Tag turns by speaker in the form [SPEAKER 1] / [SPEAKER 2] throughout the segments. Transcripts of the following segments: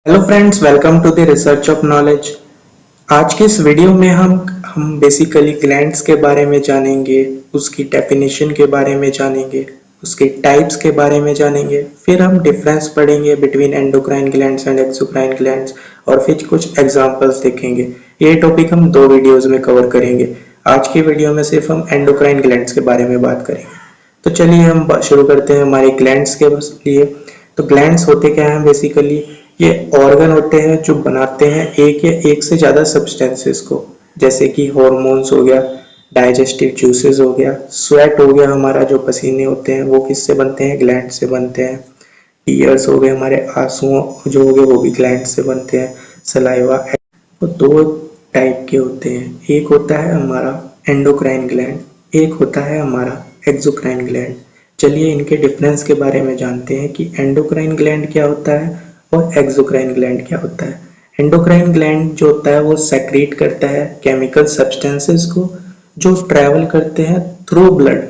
[SPEAKER 1] Hello friends, welcome to the research of knowledge. आज की इस वीडियो में हम बेसिकली ग्लैंड्स के बारे में जानेंगे, उसकी डेफिनेशन के बारे में जानेंगे, उसके टाइप्स के बारे में जानेंगे। फिर हम डिफरेंस पढ़ेंगे between endocrine glands and exocrine glands और फिर कुछ एग्जांपल्स देखेंगे। ये टॉपिक हम दो वीडियोस में कवर करेंगे। आज की वीडियो में सिर्फ हम एंडोक्राइन ग्लैंड्स के बारे में बात करेंगे। तो चलिए हम शुरू करते हैं हमारे ग्लैंड्स के लिए। तो ग्लैंड्स होते क्या हैं बेसिकली? ये ऑर्गन होते हैं जो बनाते हैं एक या एक से ज्यादा सब्सटेंसेस को, जैसे कि हॉर्मोन्स हो गया, डाइजेस्टिव जूसेस हो गया, स्वेट हो गया, हमारा जो पसीने होते हैं वो किससे बनते हैं? ग्लैंड से बनते हैं। टीयर्स हो गए, हमारे आंसू जो हो गए वो भी ग्लैंड से बनते हैं। सलाइवा। वो दो टाइप के होते हैं, एक होता है हमारा एंडोक्राइन ग्लैंड, एक होता है हमारा एक्सोक्राइन ग्लैंड। चलिए इनके डिफरेंस के बारे में जानते हैं कि एंडोक्राइन ग्लैंड क्या होता है और एक्सोक्राइन ग्लैंड क्या होता है। एंडोक्राइन ग्लैंड जो होता है वो सेक्रेट करता है केमिकल सब्सटेंसेस को जो ट्रैवल करते हैं थ्रू ब्लड,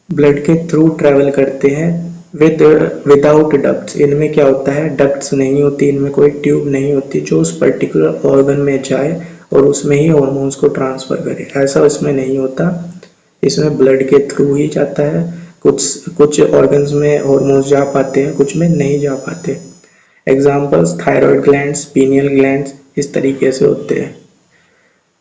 [SPEAKER 1] ब्लड के थ्रू ट्रैवल करते हैं विदाउट डक्ट्स। इनमें क्या होता है? डक्ट्स नहीं होती, इनमें कोई ट्यूब नहीं होती जो उस पर्टिकुलर ऑर्गन में जाए और उसमें ही हॉर्मोन्स को ट्रांसफर करे। ऐसा इसमें नहीं होता, इसमें ब्लड के थ्रू ही जाता है। कुछ कुछ ऑर्गन्स में हॉर्मोन्स जा पाते हैं, कुछ में नहीं जा पाते। Examples thyroid glands, pineal glands, इस तरीके से होते हैं।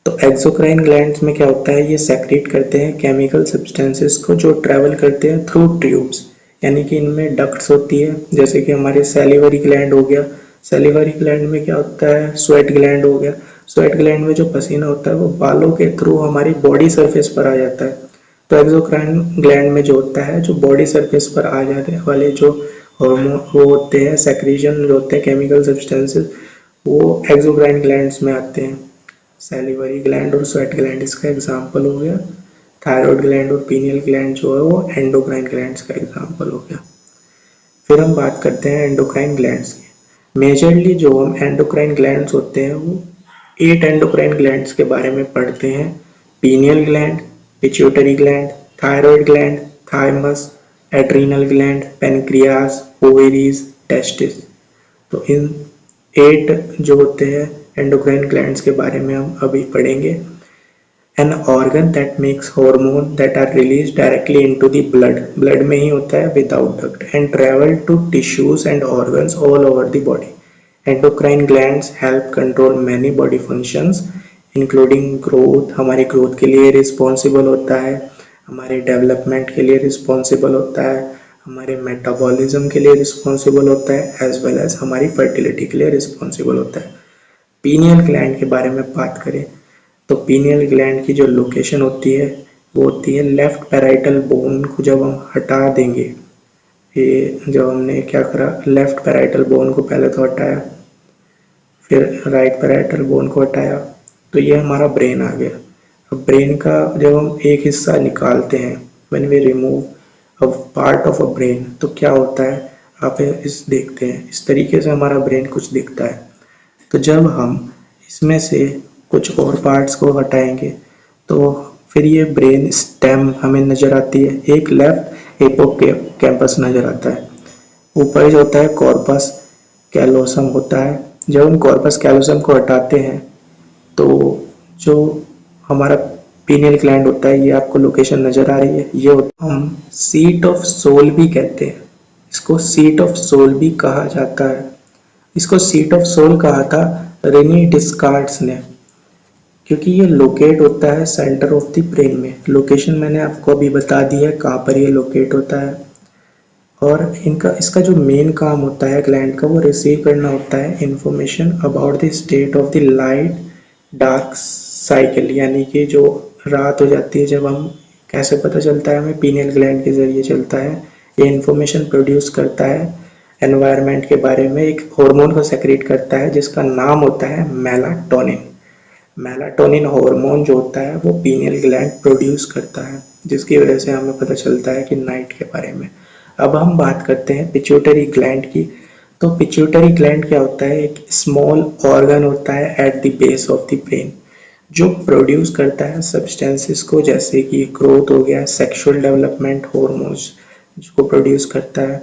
[SPEAKER 1] तो एक्सोक्राइन ग्लैंड्स में क्या होता है? ये सेक्रेट करते हैं केमिकल सब्सटेंसेस को जो ट्रैवल करते हैं थ्रू ट्यूब्स, यानी कि इनमें डक्ट्स होती है। जैसे कि हमारे सैलिवरी ग्लैंड हो गया, सैलिवरी ग्लैंड में क्या होता है? स्वेट ग्लैंड हो गया। स्वेट ग्लैंड में जो पसीना होता है वो बालों के थ्रू हमारी बॉडी सरफेस पर आ जाता है। तो एक्सोक्राइन ग्लैंड में जो होता है, जो बॉडी सरफेस पर आ जाने वाले जो हार्मोन वो होते हैं, सेक्रेशन जो होते हैं केमिकल सब्सटेंसेस, वो एक्सोक्राइन ग्लैंड्स में आते हैं। सैलिवरी ग्लैंड और स्वेट ग्लैंड इसका एग्जाम्पल हो गया। थायराइड ग्लैंड और पीनियल ग्लैंड जो है वो एंडोक्राइन ग्लैंड्स का एग्जाम्पल हो गया। फिर हम बात करते हैं एंडोक्राइन ग्लैंड्स की। मेजरली जो हम एंडोक्राइन ग्लैंड्स होते हैं वो 8 एंडोक्राइन ग्लैंड्स के बारे में पढ़ते हैं। Pineal gland, pituitary gland, thyroid gland, thymus, adrenal gland, pancreas, ovaries, testis. तो इन 8 जो होते हैं एंडोक्राइन ग्लैंड्स के बारे में हम अभी पढ़ेंगे। An organ that makes hormone that are released directly into the blood, blood में ही होता है without duct, and travel to tissues and organs all over the body. Endocrine glands help control many body functions including growth, हमारी growth के लिए responsible होता है, हमारे development के लिए responsible होता है, हमारे मेटाबॉलिज्म के लिए रिस्पॉन्सिबल होता है, एज वेल एज हमारी फर्टिलिटी के लिए रिस्पॉन्सिबल होता है। पीनियल ग्लैंड के बारे में बात करें तो पीनियल ग्लैंड की जो लोकेशन होती है वो होती है लेफ्ट पैराइटल बोन को जब हम हटा देंगे, ये जब हमने क्या करा, लेफ्ट पैराइटल बोन को पहले तो हटाया, फिर राइट पैराइटल बोन को हटाया, तो ये हमारा ब्रेन आ गया। अब ब्रेन का जब हम एक हिस्सा निकालते हैं, when we remove a part of a brain, तो क्या होता है आप इस देखते हैं, इस तरीके से हमारा ब्रेन कुछ दिखता है। तो जब हम इसमें से कुछ और पार्ट्स को हटाएंगे तो फिर ये ब्रेन स्टेम हमें नजर आती है, एक लेफ्ट हिप्पोकैम्पस नजर आता है। ऊपर जो होता है कॉर्पस कैलोसम होता है। जब हम कॉर्पस कैलोसम को हटाते हैं तो जो हमारा पीनियल ग्लैंड होता है, ये आपको लोकेशन नजर आ रही है, ये हम सीट ऑफ सोल भी कहते हैं, इसको सीट ऑफ सोल भी कहा जाता है। इसको सीट ऑफ सोल कहा था रेनी डिस्कार्ड्स ने, क्योंकि ये लोकेट होता है सेंटर ऑफ द ब्रेन में। लोकेशन मैंने आपको अभी बता दी है कहाँ पर ये लोकेट होता है। और इसका जो मेन काम होता है ग्लैंड का, वो रिसीव करना होता है information about the state of the light dark cycle, यानी कि जो रात हो जाती है जब हम, कैसे पता चलता है हमें? पीनियल ग्लैंड के जरिए चलता है। ये इंफॉर्मेशन प्रोड्यूस करता है एनवायरनमेंट के बारे में, एक हार्मोन को सेक्रेट करता है जिसका नाम होता है मेलाटोनिन। मेलाटोनिन हार्मोन जो होता है वो पीनियल ग्लैंड प्रोड्यूस करता है, जिसकी वजह से हमें पता चलता है कि नाइट के बारे में। अब हम बात करते हैं पिट्यूटरी ग्लैंड की। तो पिट्यूटरी ग्लैंड क्या होता है? एक स्मॉल ऑर्गन होता है at the base of the brain, जो प्रोड्यूस करता है सब्सटेंसेस को, जैसे कि ग्रोथ हो गया, सेक्सुअल डेवलपमेंट, हॉर्मोन्स को प्रोड्यूस करता है।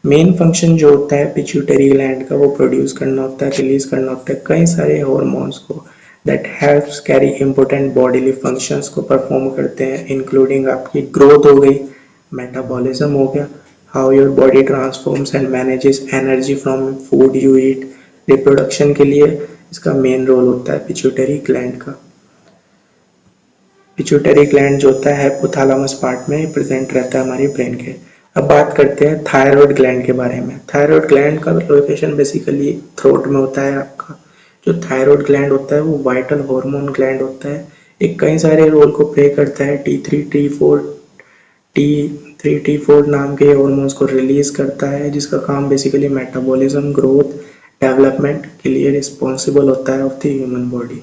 [SPEAKER 1] मेन फंक्शन जो होता है पिट्यूटरी ग्लैंड का, वो प्रोड्यूस करना होता है, रिलीज करना होता है कई सारे हार्मोन्स को that helps carry important bodily functions को परफॉर्म करते हैं, इंक्लूडिंग आपकी ग्रोथ हो गई, मेटाबॉलिज्म हो गया, how your body transforms and manages energy from food you eat. Reproduction के लिए इसका मेन रोल होता है पिट्यूटरी ग्लैंड का। पिट्यूटरी ग्लैंड जो होता है हाइपोथैलेमस पार्ट में प्रेजेंट रहता है हमारी ब्रेन के। अब बात करते हैं थायराइड ग्लैंड के बारे में। थायराइड ग्लैंड का लोकेशन बेसिकली थ्रोट में होता है आपका। जो थायराइड ग्लैंड होता है वो वाइटल हार्मोन ग्लैंड होता है। एक कई सारे रोल को प्ले करता है। T3 T4 नाम के हार्मोन्स को रिलीज करता है, जिसका काम बेसिकली मेटाबॉलिज्म, ग्रोथ, डेवलपमेंट के लिए रिस्पॉन्सिबल होता है ऑफ द ह्यूमन बॉडी।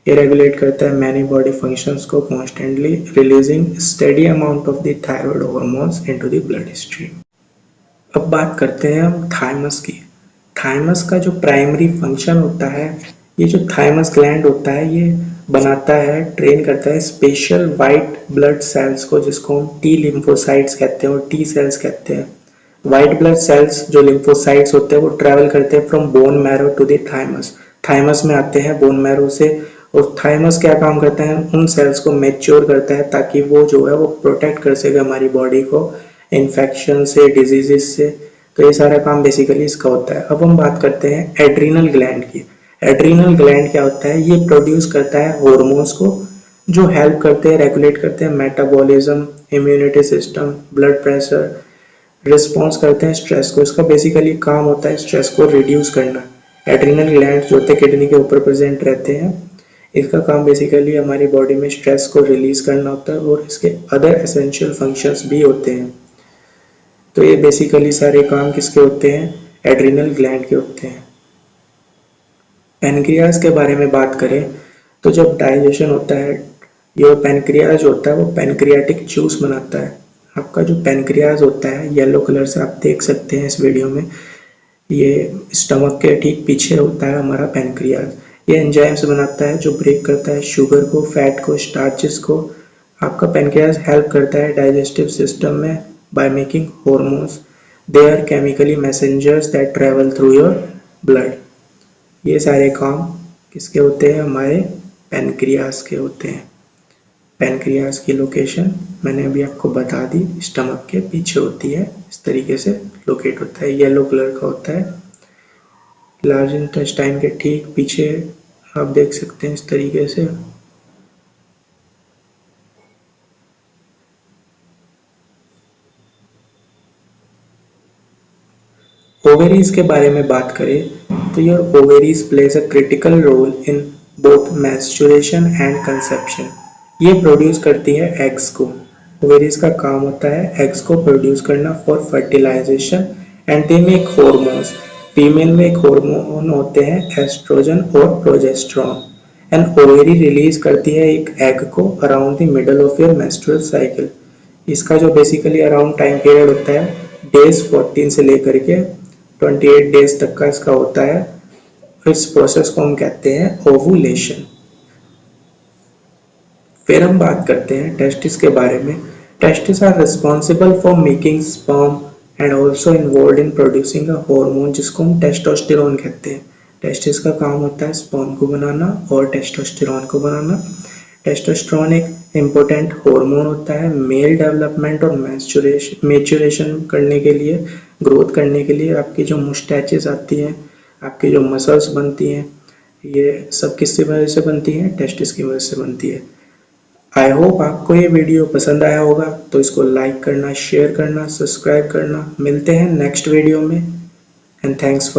[SPEAKER 1] ये रेगुलेट करता है मैनी बॉडी फंक्शंस को, constantly releasing steady amount of the thyroid hormones into the blood stream. अब बात करते हैं हम थाइमस की। थाइमस का जो प्राइमरी फंक्शन होता है, ये जो थाइमस ग्लैंड होता है ये बनाता है, ट्रेन करता है स्पेशल वाइट ब्लड सेल्स को, जिसको हम टी लिम्फोसाइट्स कहते हैं और टी सेल्स कहते हैं। वाइट ब्लड सेल्स जो लिम्फोसाइट्स होते हैं वो ट्रेवल करते हैं from bone marrow to the thymus. Thymus में आते हैं बोन मैरो से, और थाइमस क्या काम करता है, उन सेल्स को मैच्योर करता है ताकि वो जो है वो प्रोटेक्ट कर सके हमारी बॉडी को इन्फेक्शन से, डिजीजेस से। तो ये सारा काम बेसिकली इसका होता है। अब हम बात करते हैं एड्रीनल ग्लैंड की। एड्रीनल ग्लैंड क्या होता है, ये प्रोड्यूस करता है हार्मोन्स को जो हेल्प करते हैं, रेगुलेट करते हैं metabolism, immunity system, blood pressure, response करते हैं स्ट्रेस को। इसका बेसिकली काम होता है स्ट्रेस को रिड्यूस करना। एड्रीनल ग्लैंड जो होते हैं किडनी के ऊपर प्रेजेंट रहते हैं। इसका काम बेसिकली हमारी बॉडी में स्ट्रेस को रिलीज करना होता है, और इसके अदर एसेंशियल फंक्शंस भी होते हैं। तो ये बेसिकली सारे काम किसके होते हैं, एड्रिनल ग्लैंड के होते हैं। पैनक्रियाज के बारे में बात करें तो जब डाइजेशन होता है, ये पैनक्रियाज होता है वो पैनक्रियाटिक जूस बनाता है। आपका जो पैनक्रियाज होता है येलो कलर से आप देख सकते हैं इस वीडियो में, ये स्टमक के ठीक पीछे होता है हमारा पैनक्रियाज। ये एंजाइम्स बनाता है जो ब्रेक करता है शुगर को, फैट को, स्टार्चेस को। आपका पैनक्रियाज हेल्प करता है डाइजेस्टिव सिस्टम में by making hormones. They are chemically messengers that travel through your blood. ये सारे काम किसके होते हैं, हमारे पैनक्रियास के होते हैं। पैनक्रियास की लोकेशन मैंने अभी आपको बता दी, स्टमक के पीछे होती है, इस तरीके से लोकेट होता है, येलो कलर का होता है। लार्ज इंटेस्टाइन के ठीक पीछे आप देख सकते हैं इस तरीके से। ओवेरीज के बारे में बात करें तो your ovaries plays a critical role in both menstruation and conception. ये प्रोड्यूस करती है एग्स को। ओवेरीज का काम होता है एग्स को प्रोड्यूस करना for fertilisation, and they make hormones. Female में एक हार्मोन होते हैं एस्ट्रोजन और प्रोजेस्टेरॉन। एंड ओवेरी रिलीज करती है एक एग को around the middle of your menstrual cycle. इसका जो बेसिकली अराउंड टाइम पीरियड होता है डेज 14 से लेकर के 28 डेज तक का इसका होता है। इस प्रोसेस को हम कहते हैं ओवुलेशन। फिर हम बात करते हैं टेस्टिस के बारे में। Testis are responsible for making sperm and also involve in producing a hormone जिसको हम टेस्टोस्टेरोन कहते हैं। टेस्टिस का काम होता है स्पर्म को बनाना और टेस्टोस्टेरोन को बनाना। टेस्टोस्टेरोन एक इम्पोर्टेंट हार्मोन होता है मेल डेवलपमेंट और मैच्योरेशन करने के लिए, ग्रोथ करने के लिए। आपकी जो मुस्टैचेस आती हैं, आपकी जो मसल्स बनती हैं, ये सब किसकी वजह से बनती हैं, टेस्टिस की वजह से बनती है। आई होप आपको ये वीडियो पसंद आया होगा, तो इसको लाइक करना, शेयर करना, सब्सक्राइब करना। मिलते हैं नेक्स्ट वीडियो में, एंड थैंक्स फॉर